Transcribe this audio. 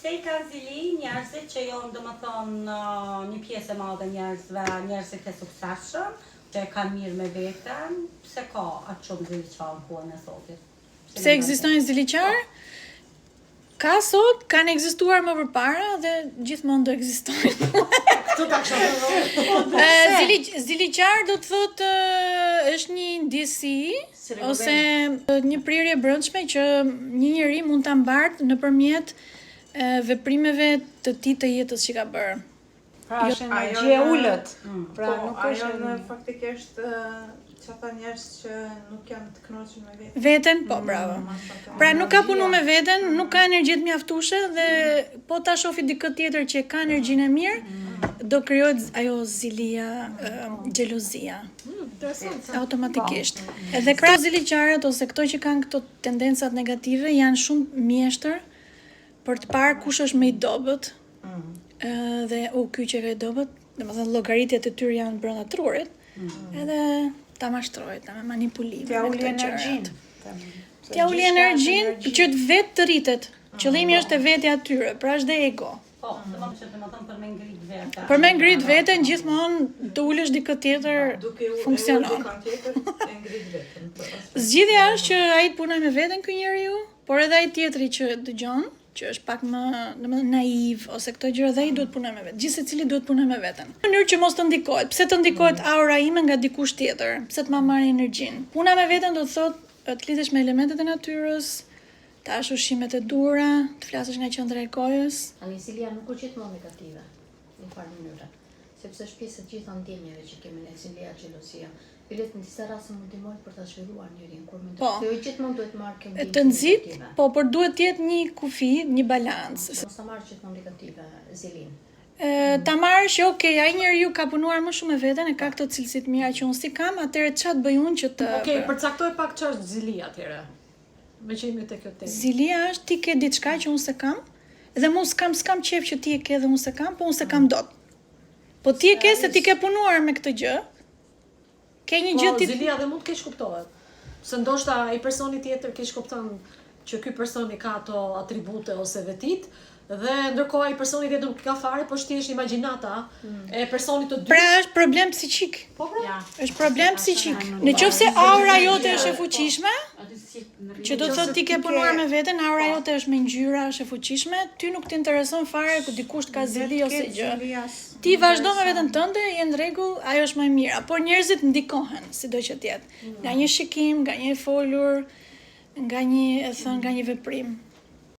Se I kanë zili njerëzit që janë domethënë një pjesë e madhe njerëzit e suksesshëm, që e kanë mirë me veten, pse ka atë shumë ziliqar në kohën e sotit? Pse ekzistojnë ziliqar? Ka sot, kanë ekzistuar më përpara dhe gjithmonë do ekzistojnë. Këtu ta kisha Ziliqar do të thotë është një ndjesi ose një prirje brendshme që një njeri mund ta mbartë nëpërmjet veprimeve të tij të jetës që ka bërë. Pra është energji e ulët. Pra nuk është në faktikisht çata njerëz që nuk janë të kënaqur me veten. Veten, po, bravo. Pra nuk ka punu me veten, nuk ka energji të mjaftueshme dhe po ta shofi dikë tjetër që ka energjinë e mirë, do krijohet ajo zilia, xhelozia. Automatikisht. Edhe këto ziliqarët ose këto që kanë këto tendencat negative janë shumë mjeshtër për të parë kush është më I dobët. Dhe ky që ka I dobët, domethënë llogaritjet e tyre janë brenda trurit. Edhe ta mashtrojnë, ta manipulime. T'ja uli energjinë. T'ja uli energjinë që vetë të rritet. Qëllimi është e vetja atyre, pra është dhe ego. Po, domethënë për me ngrit veten. Për me ngrit veten gjithmonë të ulësh dikë tjetër funksionon. Zgjidhja është që ai të punojë me veten ky njeriu, por edhe ai tjetri që dëgjon, që është pak më naiv ose këto gjëra dhe ai duhet punojë me vetë. Gjithsecili duhet punojë me veten. Në mënyrë që mos të ndikohet. Pse të ndikohet aura ime nga dikush tjetër? Pse të ma marrë energjinë? Puna me veten do të thotë të lidhesh me elementet e natyrës, të hash ushqimet e dura, të flasësh nga qendra e kojës. Zilia nuk është gjithmonë negative, në farë mënyre, sepse është pjesë e gjitha ndjenjeve që kemi ne, zilia, xhelozia. Bilet në disa raste mund të për ta zhvilluar njërin kur mendoj. Po. Jo gjithmonë duhet marrë këmbë. Të nxit, po por duhet të jetë një kufi, një balancë. Mos ta marrë gjithmonë negative zilin. Ta marrësh që okay, ai njeriu ka punuar më shumë me veten, e ka këto cilësi të mira që unë si kam, atëherë çfarë të bëj unë që të Okej, përcaktoj pak ç'është zilia atëherë. Me që jemi te kjo temë. Zilia është ti ke diçka që unë se kam, dhe unë s'kam qef që ti e ke dhe unë se kam, po unë se kam dot. Po ti e ke se ti ke punuar me këtë gjë. Ke një gjë ti. Po zilia dhe mund të keq kuptohet. Se ndoshta ai personi tjetër keq kupton që ky personi ka ato atribute ose vetit, dhe ndërkohë ai personi tjetër nuk ka fare, po thjesht imagjinata e personit të dytë. Pra është problem psiqik. Po pra. Është problem psiqik. Nëse aura jote është e fuqishme, që do të thotë ti ke punuar me veten, aura jote është me ngjyra, është e fuqishme, ty nuk t'intereson fare ku dikush ka zili ose gjë. Ti vazhdo me veten tënde, je në rregull, ajo është më e mira. Por njerëzit ndikohen, sido që të jetë, nga një shikim, nga një folur, nga një veprim.